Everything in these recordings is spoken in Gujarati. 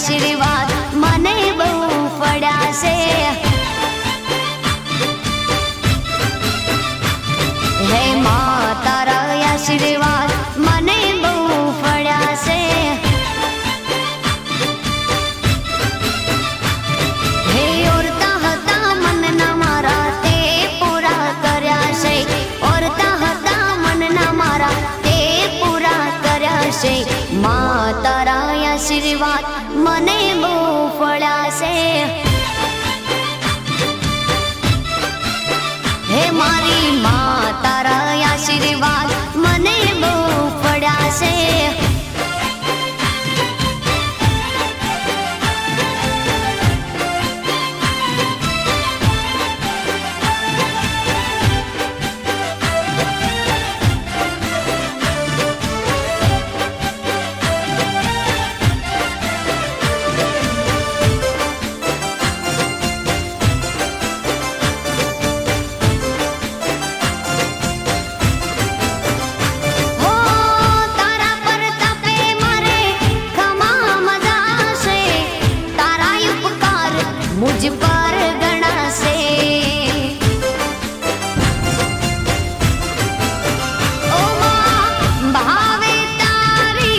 આશીર્વાદ મને બહુ પડ્યા છે. હે માં તારા આશીર્વાદ મને બહુ પડ્યા છે. હે ઓરતા હતા મનના મારા તે પૂરા કર્યા છે. ઓરતા હતા મનના મારા તે પૂરા કર્યા છે. માં તારા આશીર્વાદ મને બહુ પડ્યા છે. હે મારી માં તારા આશીર્વાદ મને બહુ પડ્યા છે. मुझ पर गणा से ओ मां भावे तारी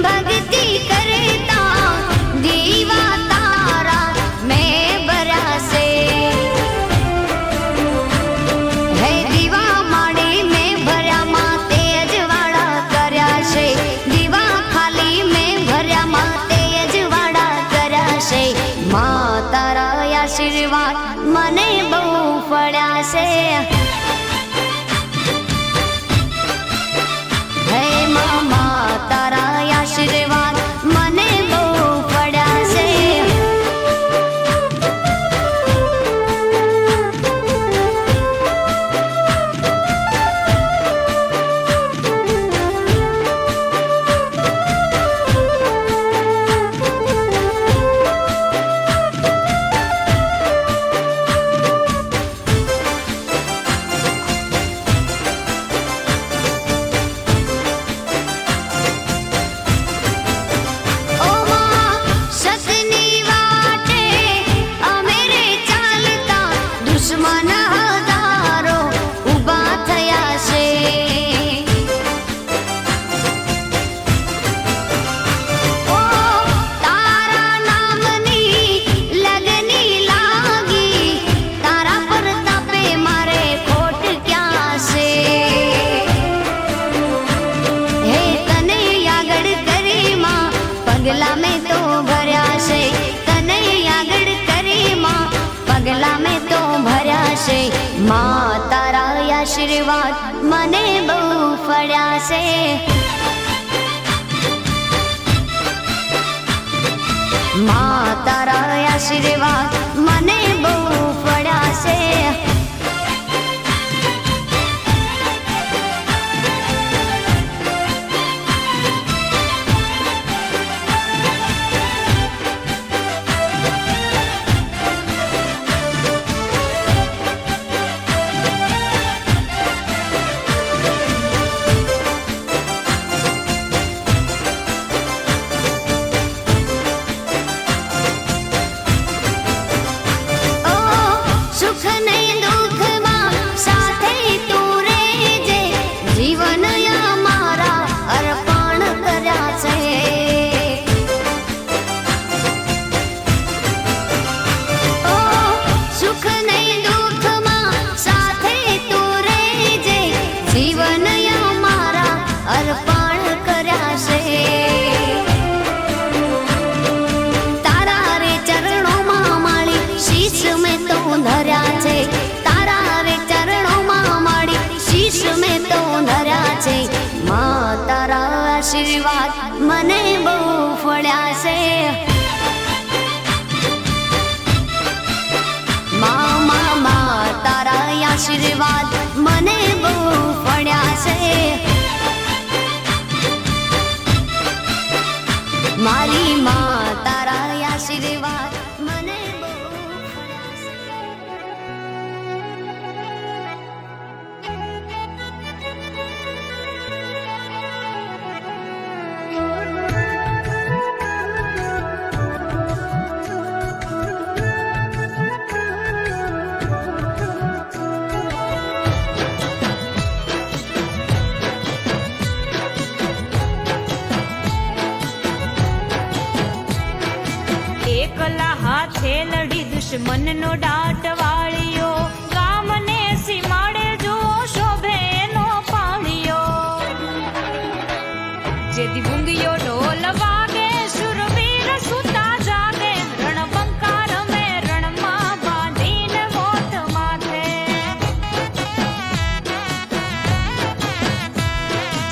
भक्ति करता दीवा तारा मैं बरा से. है दीवा माड़े में भर्या मां तेज वाड़ा कर्या છે. दीवा खाली में भर्या मां तेज वाड़ा कर्या છે. मां तारा आशीर्वाद મને બહુ પડ્યા છે. હે મામા તારા આશીર્વાદ મને બહુ પડ્યા છે. पगला में तो भर्या છે. તને આગળ કરી માં પગલા में तो ભર્યા છે. માં તારા આશીર્વાદ મને બહુ પડ્યા છે. માં તારા આશીર્વાદ મને બહુ પડ્યા છે. આશીર્વાદ મને બહુ પડ્યા છે. મામા તારા આશીર્વાદ મને બહુ પડ્યા છે. મારી માં તારા આશીર્વાદ મને બહુ પડ્યા છે. દુશ્મન નો દાટ વાળ્યો, ગામને સીમાડે જો શોભે નો પાળ્યો. જેથી ભૂંગિયો ઢોલ વાગે, શુરવીર સુતા જાગે, રણબંકા રમે રણમાં બાંધીને મોત માથે.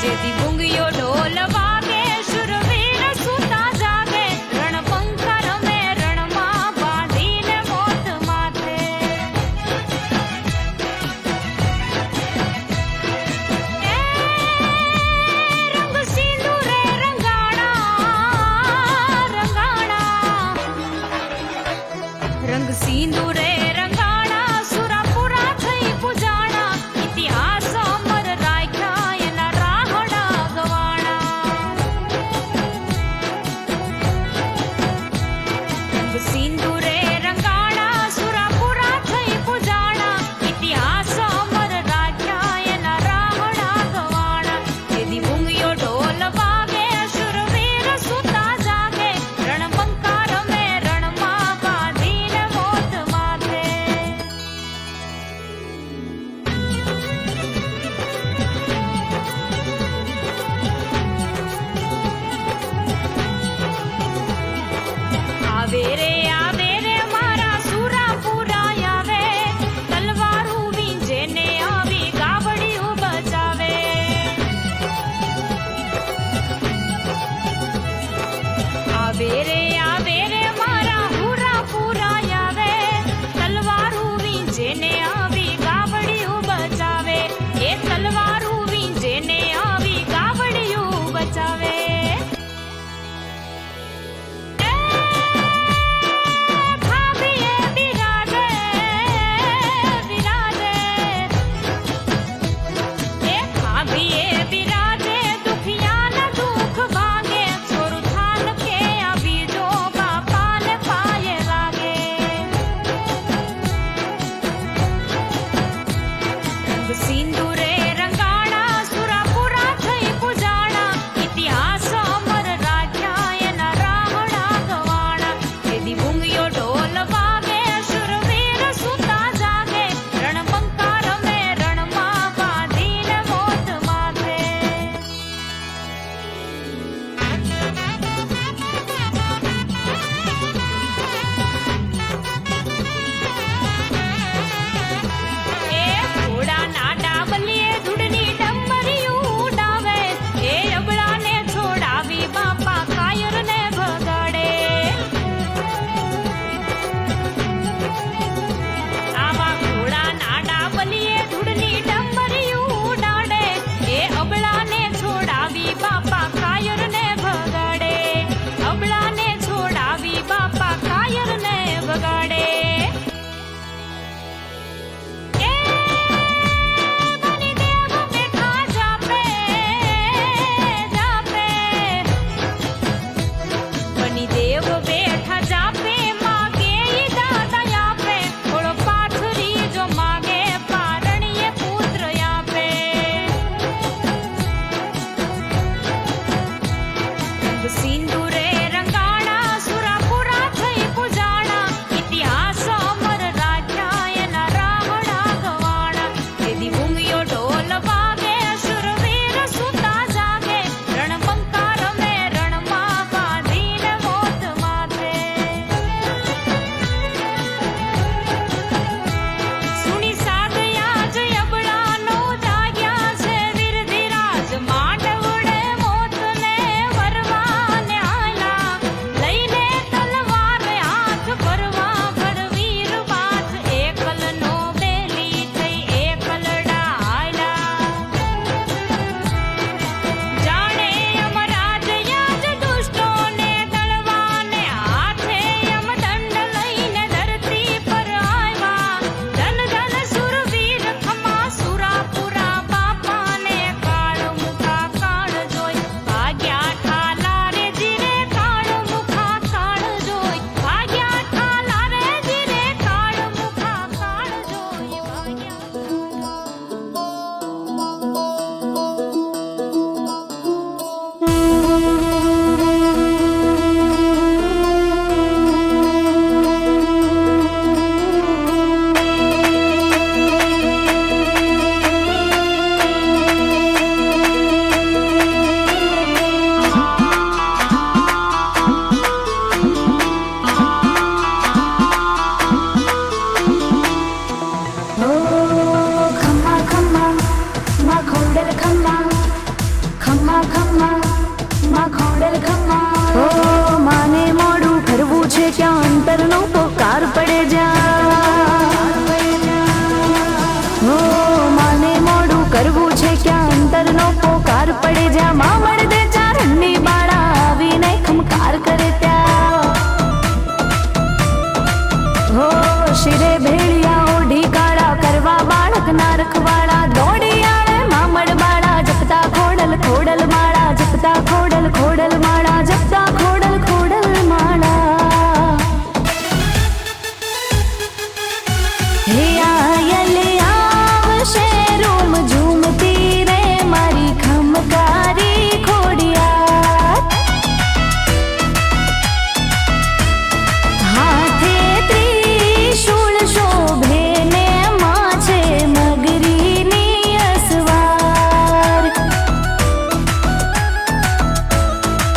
જેથી ભૂંગિયો ઢોલ વાગે, શુરવીર સુતા જાગે, રણબંકા રમે રણમાં બાંધીને મોત માથે. રંગ સિંદૂરે રંગાણા, રંગાણા, રંગ સિંદૂરે રંગાણા, સુરાપુરા થઈ પૂજાણા, ઇતિહાસ અમર રાખ્યા એના રાહડા ગવાણા. રંગ સિંદૂરે રંગાણા, સુરાપુરા થઈ પૂજાણા, ઇતિહાસ અમર રાખ્યા એના રાહડા ગવાણા. જેથી ભૂંગિયો ઢોલ વાગે, શુરવીર સુતા જાગે, રણબંકા રમે રણમાં બાંધીને મોત માથે. આવે રે મારા સુરાપુરા આવે, તલવારું વીંજે ને આવી ગાવડિયું બચાવે. આવે રે મારા હુરાપુરા આવે, તલવારું વીંજે ને આવી ગાવડિયું બચાવે. એ તલવારું વીંજે ને આવી ગાવડિયું બચાવે. ખાબીએ બિરાજે, બિરાજે, એ ખાબીએ બિરાજે, દુખિયાના દુઃખ ભાંગે, છોરું થાન કે આવી જો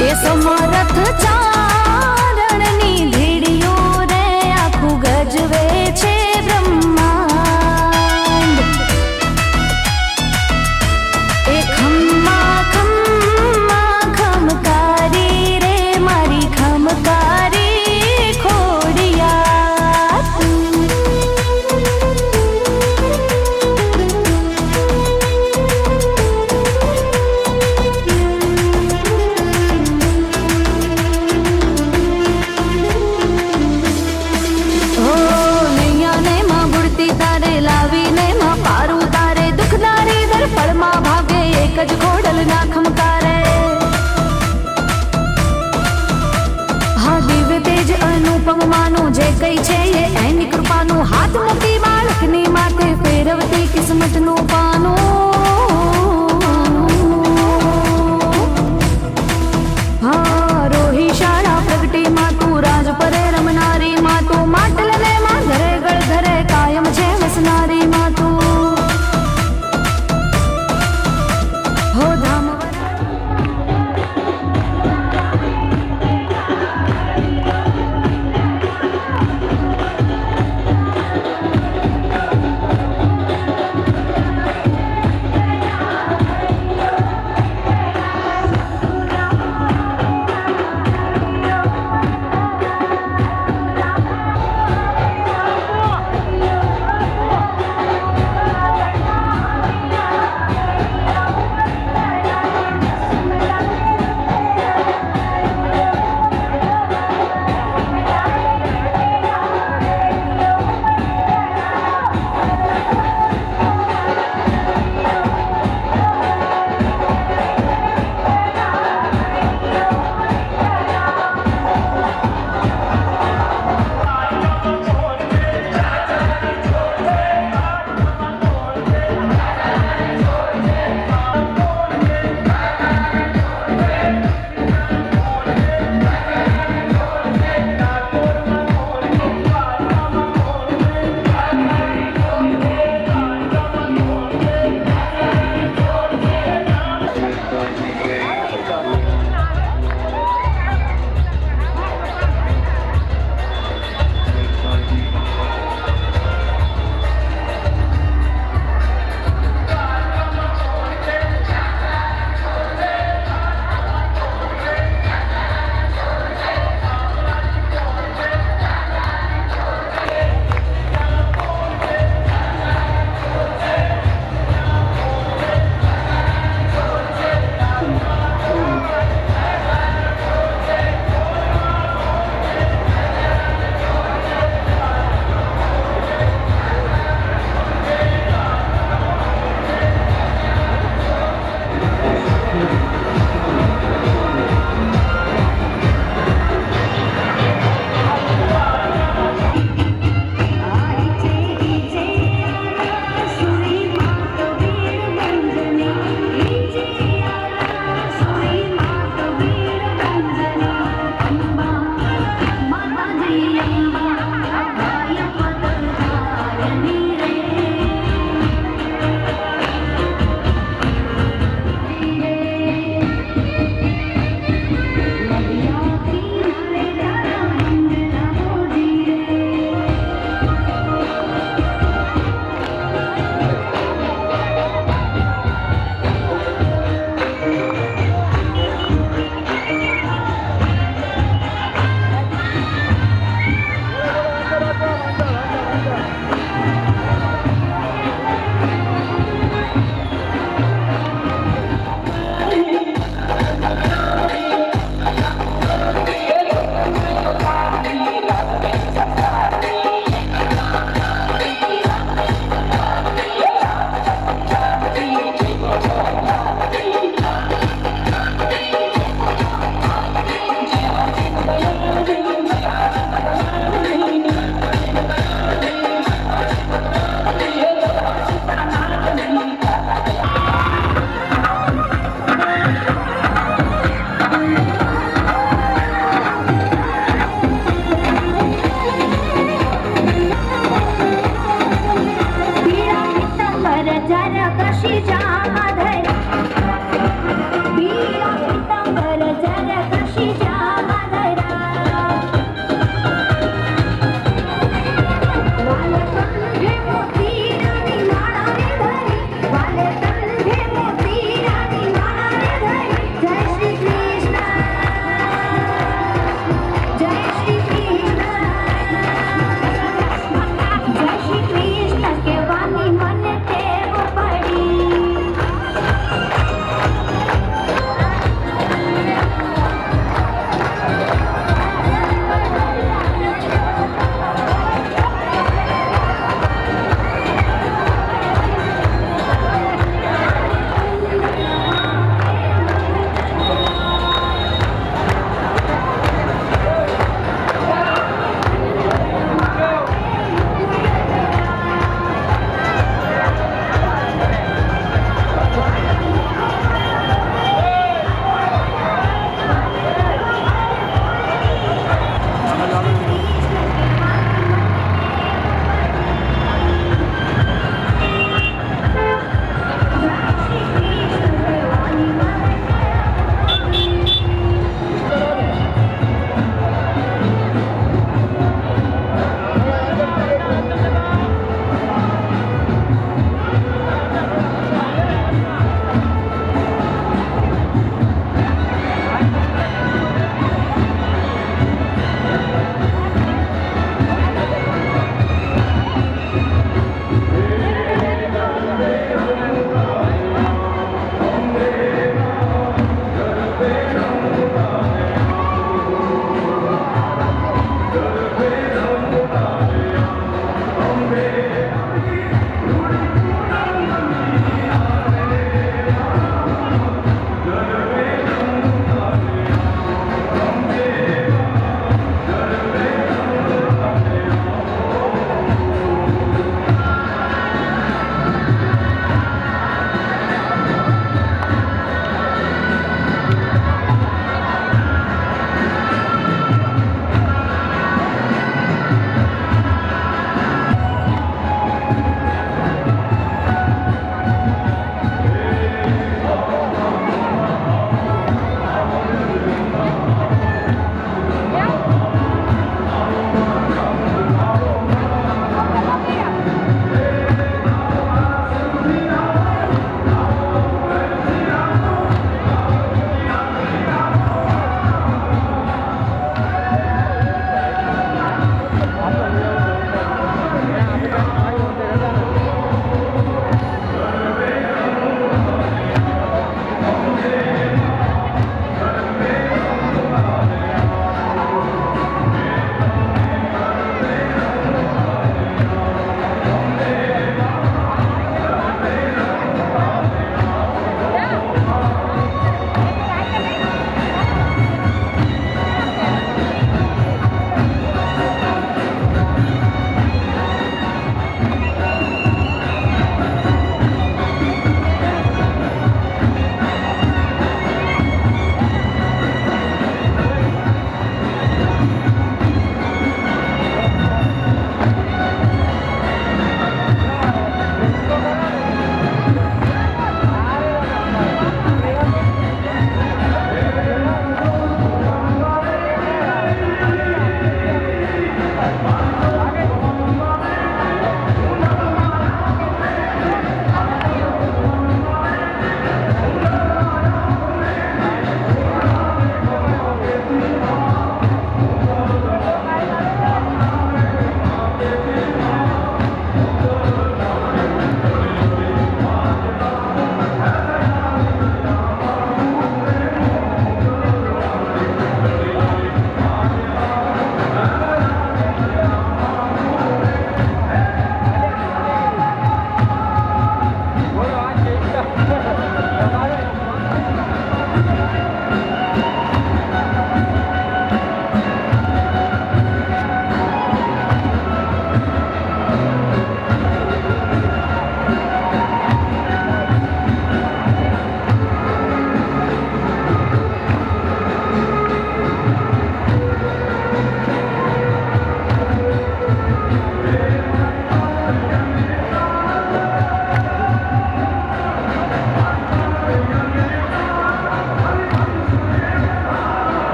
એ સમરથ ચારણની ધીડીઓ રે આખું ગજવે છે બ્રહ્માંડ. એ ખમ્મા ખમ્મા ખમકારી રે મારી ખમકારી ખોડિયાર. હો નૈયાને માં બુડતી તારે લાવીને માં પારું તારે દુખદારી દર પળમાં ભાગે એક જ ઘોડલ ના ખમકારે. હા દિવ્ય તેજ અનુપમ માનું જે કઈ છે એ એની કૃપાનું હાથ મૂકી બાળકની માથે ફેરવતી કિસ્મતનું પાનું. હા રોહી શાળા પ્રગટી માં તું રાજ પરે રમનારી માં તું માટલ ને માં ઘરે ગળ ઘરે કાયમ છે વસનારી માં તું. હો ધામ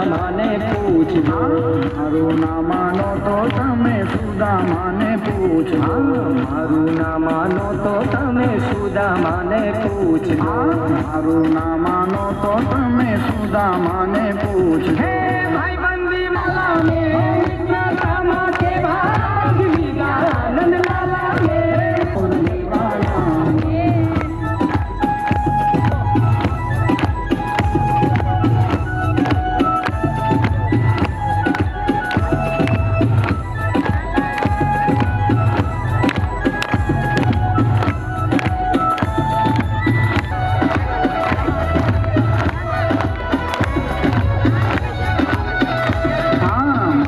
સુદામાને પૂછજો. મારું ના માનો તો તમે સુદામાને પૂછજો. મારું ના માનો તો તમે સુદામાને પૂછજો. મારું ના માનો તો તમે સુદામાને પૂછજો. હે ભાઈબંધી માલા મે વિજ્ઞાતામાં કે ભાગ વિદાનંદ લાલા મે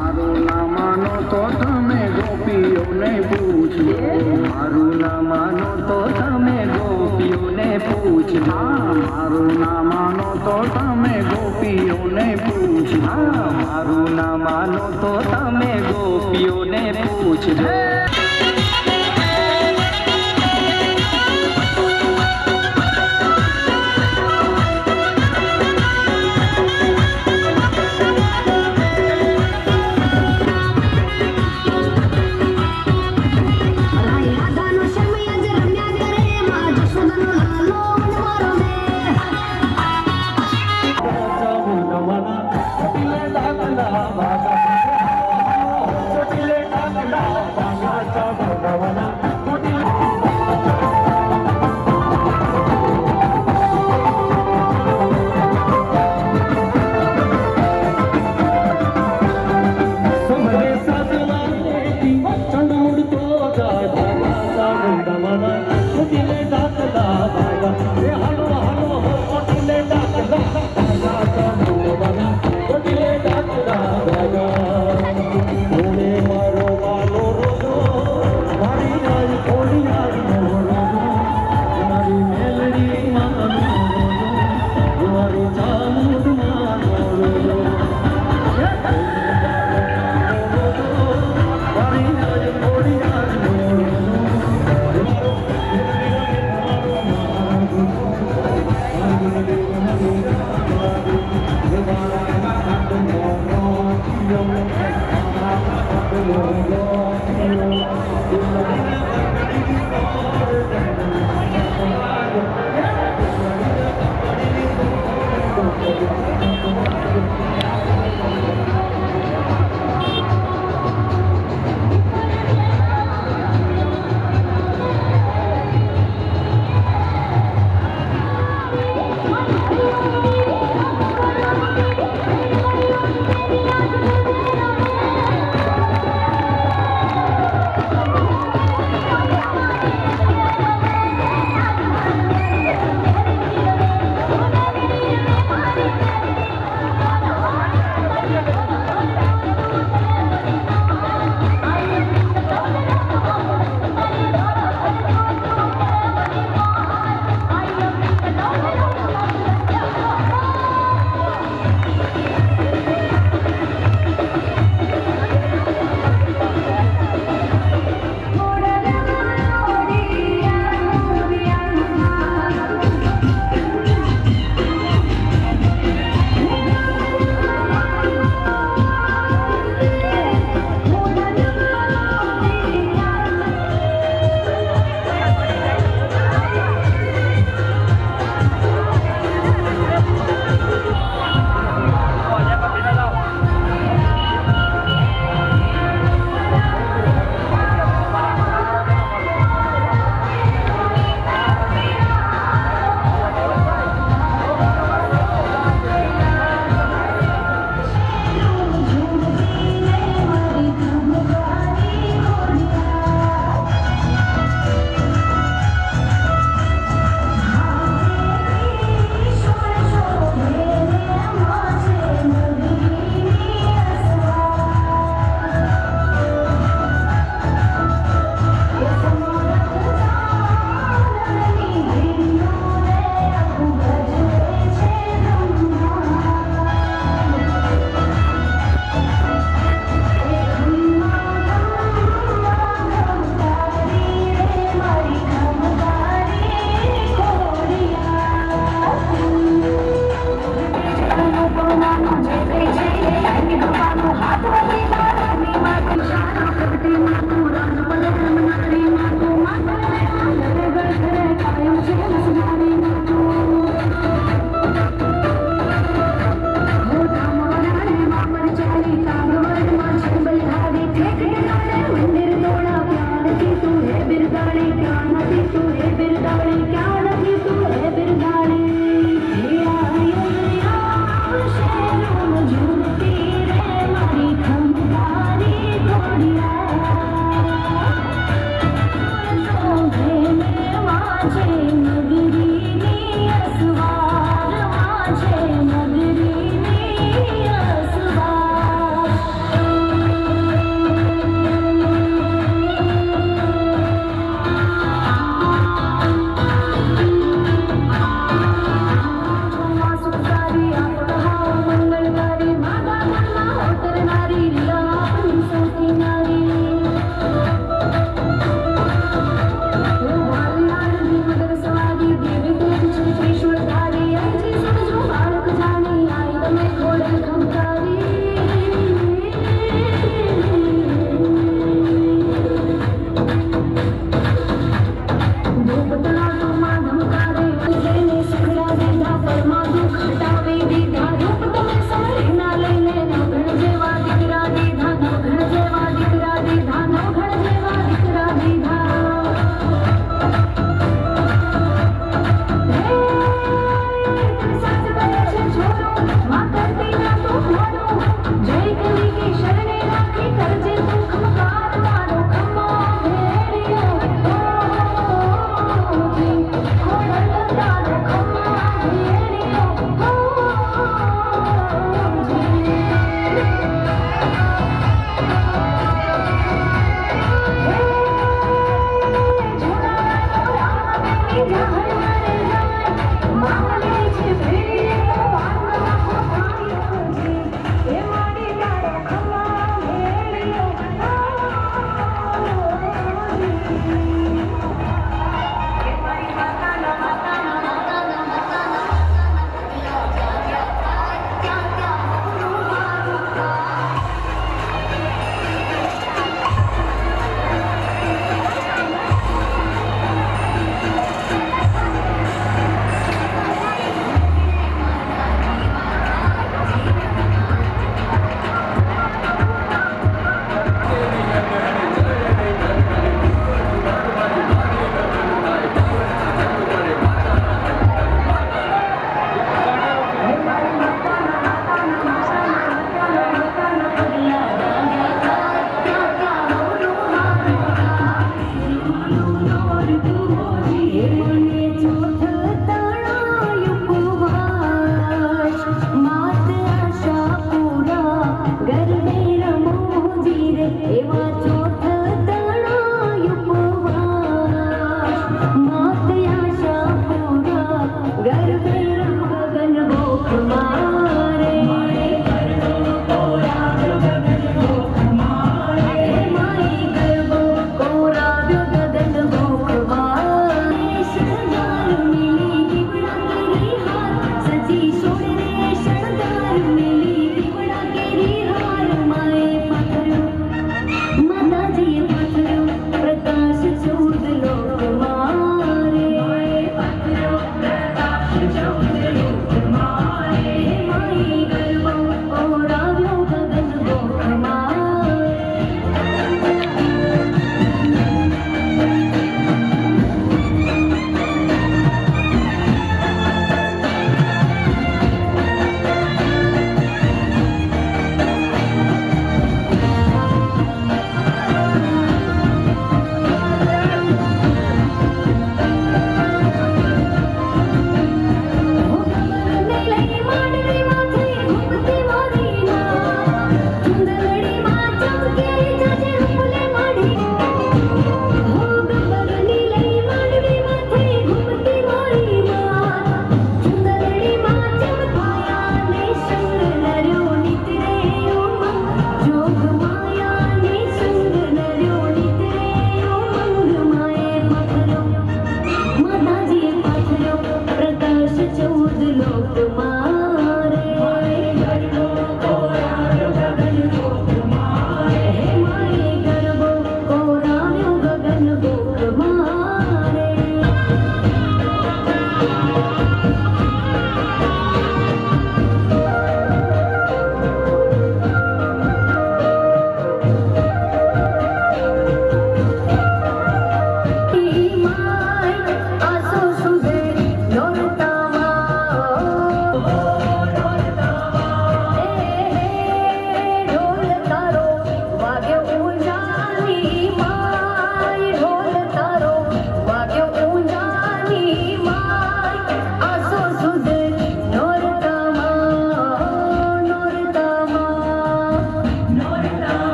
મારું ના માનો તો તમે ગોપીઓને પૂછજો. મારું ના માનો તો તમે ગોપીઓને પૂછજો. મારું ના માનો તો તમે ગોપીઓને પૂછજો. મારું ના માનો તો તમે ગોપીઓને પૂછજો. રાધાનો સમય જ રમ્યા કરે માં જશોદાનો લાલો મારો મે ચોટીલે ડાકલા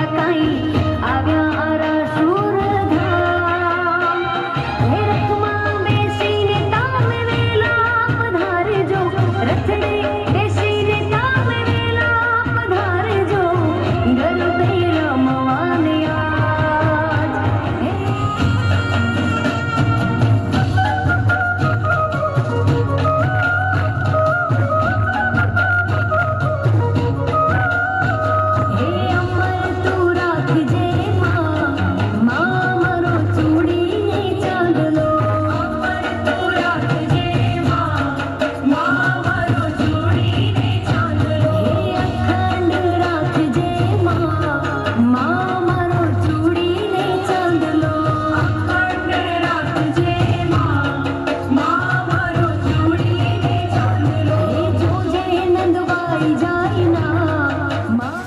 આવ્યા કાઈ આવ્યા આરા શૂરધામ હે રથમાં બેસીને તામે વેલા પધારજો રથડે બેસીને તામે વેલા પધારજો ગરબે રમવાને આજ હે અમર તું રાખજે માં મારો ચૂડીને ચાંદલો અમર તું રાખજે માં મારો ચૂડીને ચાંદલો હે અખંડ રાખજે માં મારો ચૂડીને ચાંદલો અખંડ રાખજે માં મારો ચૂડીને ચાંદલો હે જોજે નંદવાઈ જાય ના માં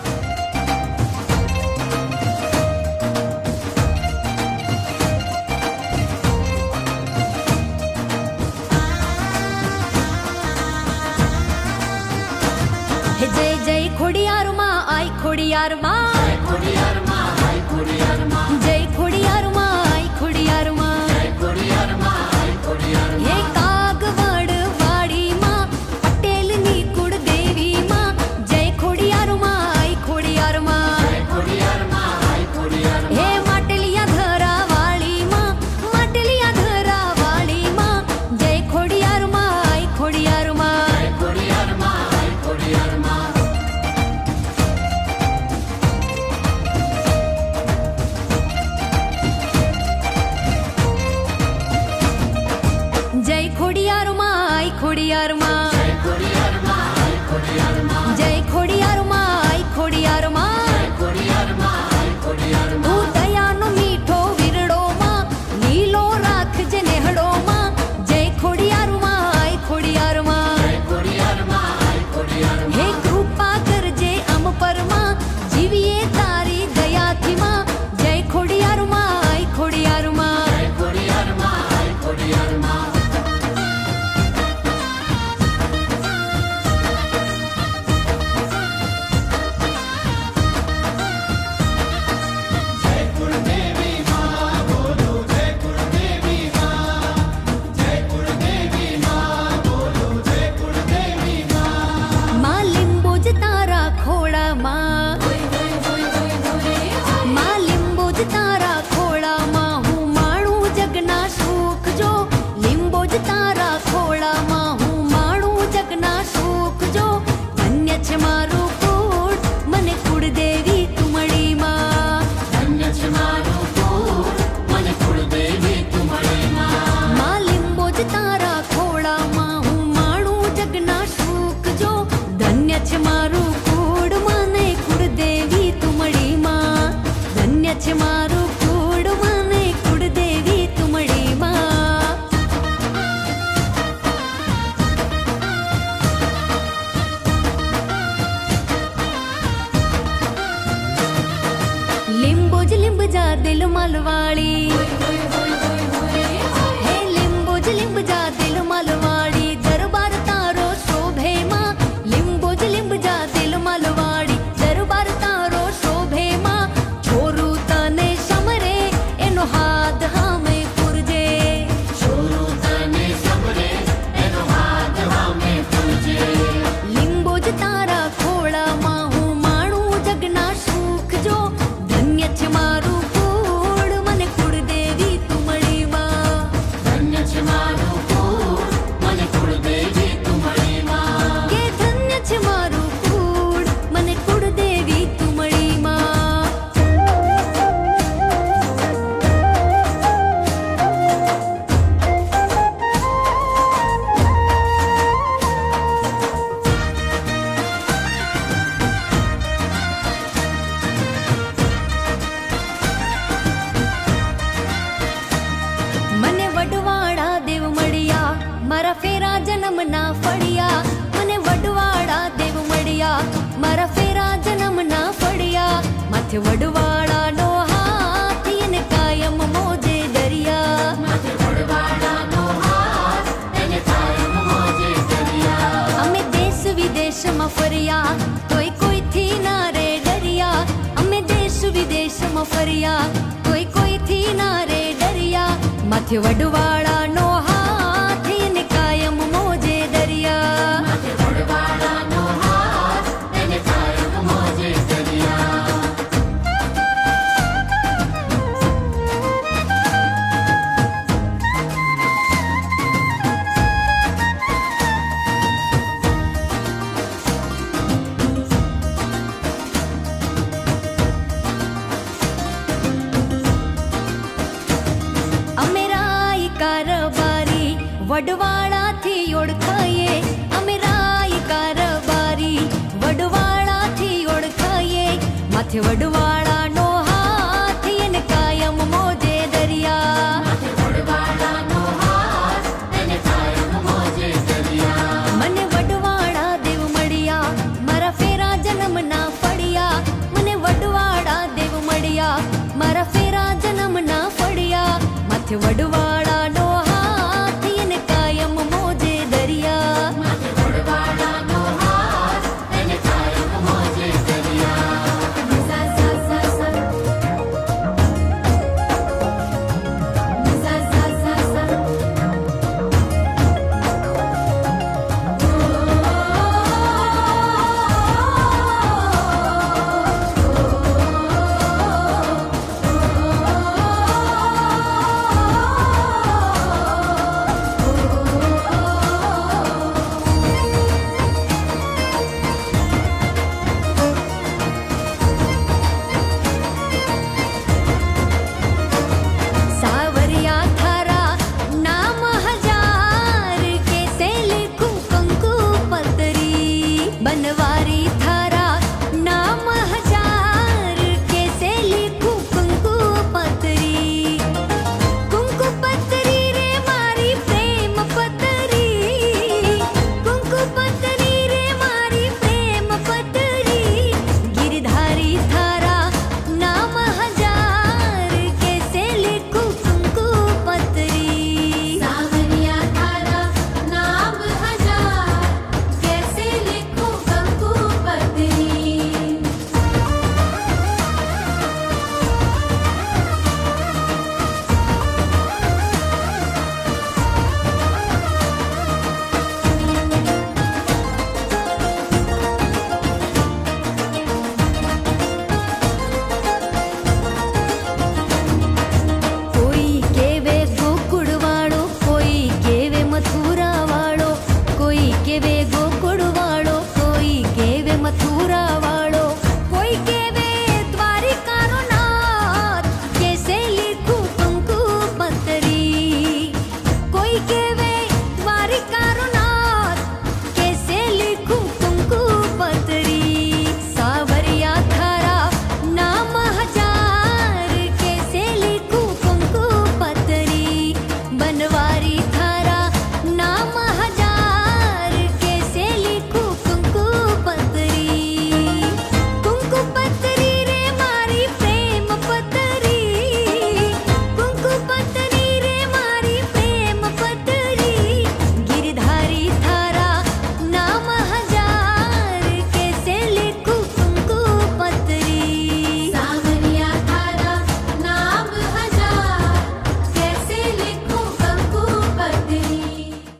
હે જય જય ખોડિયાર માં આઈ ખોડિયાર માં જય ખોડિયાર માં આઈ ખોડિયાર માં જય ખોડિયાર માં આઈ ખોડિયાર માં જય ખોડિયાર માં આઈ ખોડિયાર માં હે કાગવડ વાડી માં પટેલ ની કુળદેવી માં જય ખોડિયાર માં આઈ ખોડિયાર માં જય ખોડિયાર માં આઈ ખોડિયાર માં હે માટલિયા ધરા વાળી માં માટલિયા ધરા વાળી માં જય ખોડિયાર માં આઈ ખોડિયાર માં જય ખોડિયાર માં આઈ ખોડિયાર માં જય ખોડિયાર માં આઈ ખોડિયાર માં જય ખોડિયાર માં આઈ ખોડિયાર માં જય ખોડિયાર માં આઈ ખોડિયાર માં જય ખોડિયાર માં આઈ ખોડિયાર માં તું દયાનો મીઠો વિરડો માં લીલો રાખજે નેહડો માં જય ખોડિયાર માં આઈ ખોડિયાર માં જય ખોડિયાર માં આઈ ખોડિયાર માં હે કૃપા કરજે અમ પર માં જીવીએ તારી દયાથી માં જય ખોડિયાર માં આઈ ખોડિયાર માં જય ખોડિયાર માં આઈ ખોડિયાર માં માં લીંબુજ તારા ખોળામાં માં લીંબુજ તારા ખોળામાં હું માણું જગના સુખ જો લીંબુજ તારા ખોળામાં હું માણું જગના સુખ જો ધન્ય છે મારું કુળ મને કુળદેવી તું મળી માં ધન્ય છે મારું કુળ મને કુળદેવી તું મળી માં લીંબુજ તારા ખોળામાં હું માણું જગના સુખ જો ધન્ય છે મારું કુળ મને કુળદેવી તું મળી માં ધન્ય છે મારું કુળ મને કુળદેવી તું મળી માં લીંબુજ લીંબજા દિલ મલવાળી હે લીંબુજ લીંબજા દિલ મલવાળી દરબાર તારો શોભે માં લીંબુજ લીંબજા દિલ મલવાળી દરબાર તારો શોભે માં છોરું તને સમરે એનો હાથ હામે પૂરજે છોરું તને સમરે એનો હાથ હામે પૂરજે લીંબુજ તારા ખોળામાં હું માણું જગના સુખ જો ધન્ય છે મારું કુળ મને કુળદેવી તું મળી માં ધન્ય છે મારું કુળ મને કુળદેવી તું મળી માં કે ધન્ય છે મારું કુળ મને કુળદેવી તું મળી માં મને વડવાળા દેવ મળ્યા મારા ફેરા જન્મના ફળિયા મને વડવાળા દેવ મળ્યા મારા ફેરા જન્મના ફળિયા માથે વડવાળાનો હાથ એને કાયમ મોજે દરિયા માથે વડવાળાનો હાથ એને કાયમ મોજે દરિયા અમે દેશ વિદેશમાં ફર્યા તોય કોઈથી ના રે ડરિયા અમે દેશ દેશમાં ફર્યા, કોઈ કોઈથી ના રે ડર્યા, માથે વડવાળાનો હાથ એને કાયમ મોજે દરિયા. અમે રાય કારબારી વડવાળાથી ઓળખાઈએ, અમે રાય કારબારી વડવાળાથી ઓળખાઈએ, માથે વડવા